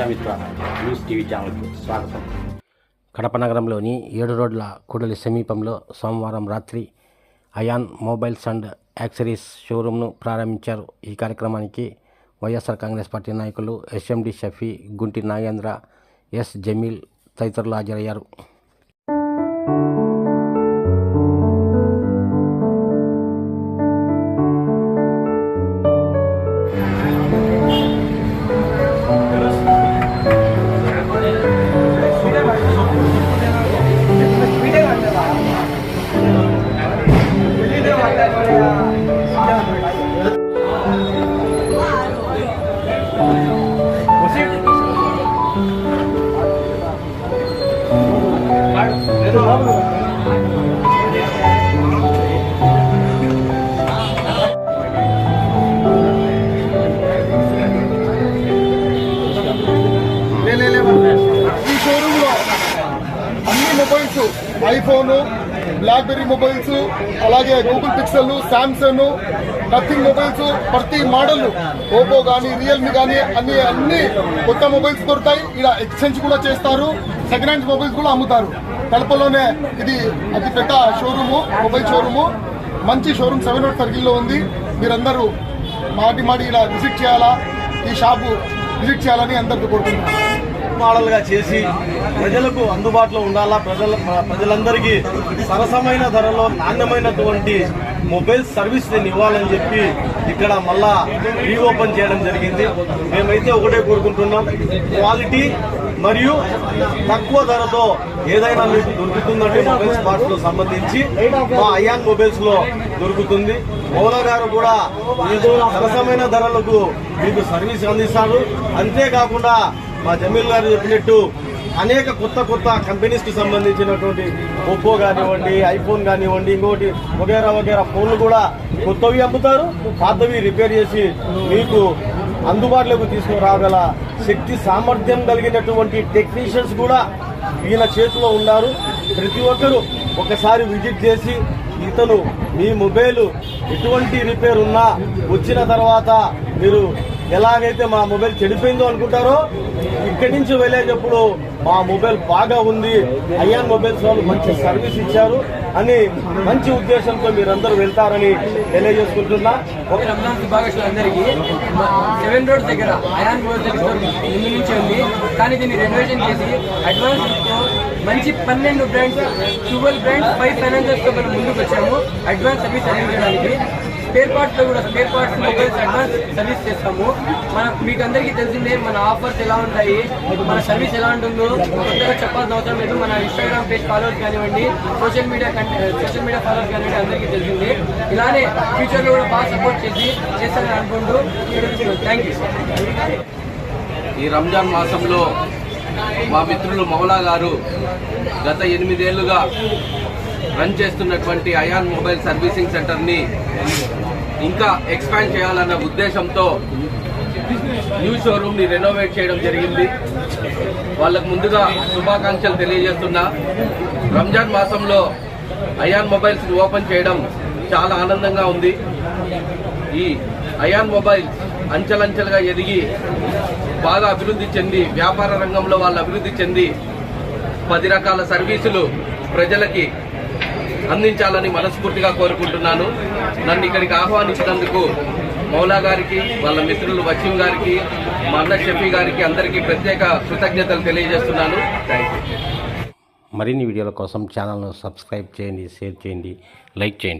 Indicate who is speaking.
Speaker 1: Prajamitra news TV ఛానల్కు స్వాగతం.
Speaker 2: కడప నగరంలోని 7 రోడ్ల కూడలి సమీపంలో సోమవారం రాత్రి అయాన్ మొబైల్స్ అండ్ యాక్సెసరీస్ షోరూమ్ను ప్రారంభించారు. ఈ కార్యక్రమానికి వైఎస్ఆర్ కాంగ్రెస్ పార్టీ నాయకులు ఎస్ఎండి షఫీ, గుంటి నాగేంద్ర, ఎస్ జమీల్ తదితరులు హాజరయ్యారు.
Speaker 3: ఈ షోరూంలో అన్ని మొబైల్స్, ఐఫోన్, బ్లాక్బెర్రీ మొబైల్స్, అలాగే Google pixel, Samsung, nothing mobiles, ప్రతి మోడల్, ఓపో కానీ, రియల్మీ కానీ అన్ని కొత్త మొబైల్స్ దొరుకుతాయి. ఇలా ఎక్స్చేంజ్ కూడా చేస్తారు. సెకండ్ హ్యాండ్ మొబైల్స్ కూడా అమ్ముతారు. కడపలోనే ఇది అతి పెద్ద షోరూము, మొబైల్ షోరూము. మంచి షోరూమ్ 7 రోడ్ సర్కిల్లో ఉంది. మీరందరూ మాటి ఇలా విజిట్ చేయాలా, ఈ షాపు విజిట్ చేయాలని అందరికీ కోరుకుంటున్నాను.
Speaker 4: మోడల్గా చేసి ప్రజలకు అందుబాటులో ఉండాలా, ప్రజలందరికీ సరసమైన ధరలో నాణ్యమైనటువంటి మొబైల్ సర్వీస్ నేను ఇవ్వాలని చెప్పి ఇక్కడ మళ్ళా రీఓపెన్ చేయడం జరిగింది. మేమైతే ఒకటే కోరుకుంటున్నాం, క్వాలిటీ మరియు తక్కువ ధరతో ఏదైనా మీకు దొరుకుతుందంటే మొబైల్ స్పాట్స్ లో సంబంధించి మా అయాన్ మొబైల్స్ లో దొరుకుతుంది. మౌలా గారు కూడా సరసమైన ధరలకు మీకు సర్వీస్ అందిస్తారు. అంతేకాకుండా మా జమీల్ గారు చెప్పినట్టు అనేక కొత్త కంపెనీస్ కి సంబంధించినటువంటి ఒప్పో కానివ్వండి, ఐఫోన్ కానివ్వండి, ఇంకోటి వగేరా ఫోన్లు కూడా కొత్తవి అమ్ముతారు, పాతవి రిపేర్ చేసి మీకు అందుబాటులోకి తీసుకురాగల శక్తి సామర్థ్యం కలిగినటువంటి టెక్నీషియన్స్ కూడా ఈయన చేతిలో ఉన్నారు. ప్రతి ఒక్కరూ ఒకసారి విజిట్ చేసి ఇతను మీ మొబైల్ ఎటువంటి రిపేర్ ఉన్నా వచ్చిన తర్వాత మీరు ఎలాగైతే మా మొబైల్ చెడిపోయిందో అనుకుంటారో ఇక్కడి నుంచి వెళ్ళేటప్పుడు మా మొబైల్ బాగా ఉంది, అయాన్ మొబైల్స్ వాళ్ళు మంచి సర్వీస్ ఇచ్చారు అని మంచి ఉద్దేశంతో మీరందరూ వెళ్తారని తెలియజేసుకుంటున్నా.
Speaker 5: రంజాన్ శుభాకాంక్షలు అందరికీ. 7 రోడ్ దగ్గర అయాన్ మొబైల్ ముందు నుంచి ఉంది, కానీ దీన్ని రెనోవేషన్ చేసి అడ్వాన్స్ మంచి 12 బ్రాండ్స్, 12 బ్రాండ్స్, 5 ఫైనాన్సర్స్ తో మనం ముందుకు వచ్చాము అడ్వాన్స్ సర్వీస్ అందించడానికి. స్పేర్ పార్ట్స్ లో కూడా spare parts mobiles advance service చేస్తాము. మీకు అందరికీ తెలిసిందే మన ఆఫర్స్ ఎలా ఉంటాయి, మన సర్వీస్ ఎలా ఉంటుందో కొత్తగా చెప్పాల్సిన అవసరం లేదు. మన ఇన్స్టాగ్రామ్ పేజ్ ఫాలోవర్స్ కానివ్వండి, సోషల్ మీడియా ఫాలోవర్స్ కానివ్వండి, అందరికీ తెలిసిందే. ఇలానే ఫ్యూచర్ లో కూడా బాగా సపోర్ట్ చేస్తారని అనుకుంటూ థ్యాంక్ యూ.
Speaker 6: ఈ రంజాన్ మాసంలో మా మిత్రులు మౌలా గారు గత 8 ఏళ్లుగా రన్ చేస్తున్నటువంటి అయాన్ మొబైల్ సర్వీసింగ్ సెంటర్ని ఇంకా ఎక్స్పాండ్ చేయాలన్న ఉద్దేశంతో న్యూ షోరూమ్ని రెనోవేట్ చేయడం జరిగింది. వాళ్ళకు ముందుగా శుభాకాంక్షలు తెలియజేస్తున్నా. రంజాన్ మాసంలో అయాన్ మొబైల్స్ ఓపెన్ చేయడం చాలా ఆనందంగా ఉంది. ఈ అయాన్ మొబైల్స్ అంచెలంచెలుగా ఎదిగి బాగా అభివృద్ధి చెంది వ్యాపార రంగంలో వాళ్ళు అభివృద్ధి చెంది 10 రకాల సర్వీసులు ప్రజలకి అందించాలని మనస్ఫూర్తిగా కోరుకుంటున్నాను. నన్ను ఇక్కడికి ఆహ్వానించినందుకు మౌలా గారికి, వాళ్ళ మిత్రులు వసీం గారికి, మా అన్న షఫీ గారికి అందరికీ ప్రత్యేక కృతజ్ఞతలు తెలియజేస్తున్నాను. Thank you.
Speaker 2: మరిన్ని వీడియోల కోసం ఛానల్ను సబ్స్క్రైబ్ చేయండి, షేర్ చేయండి, లైక్ చేయండి.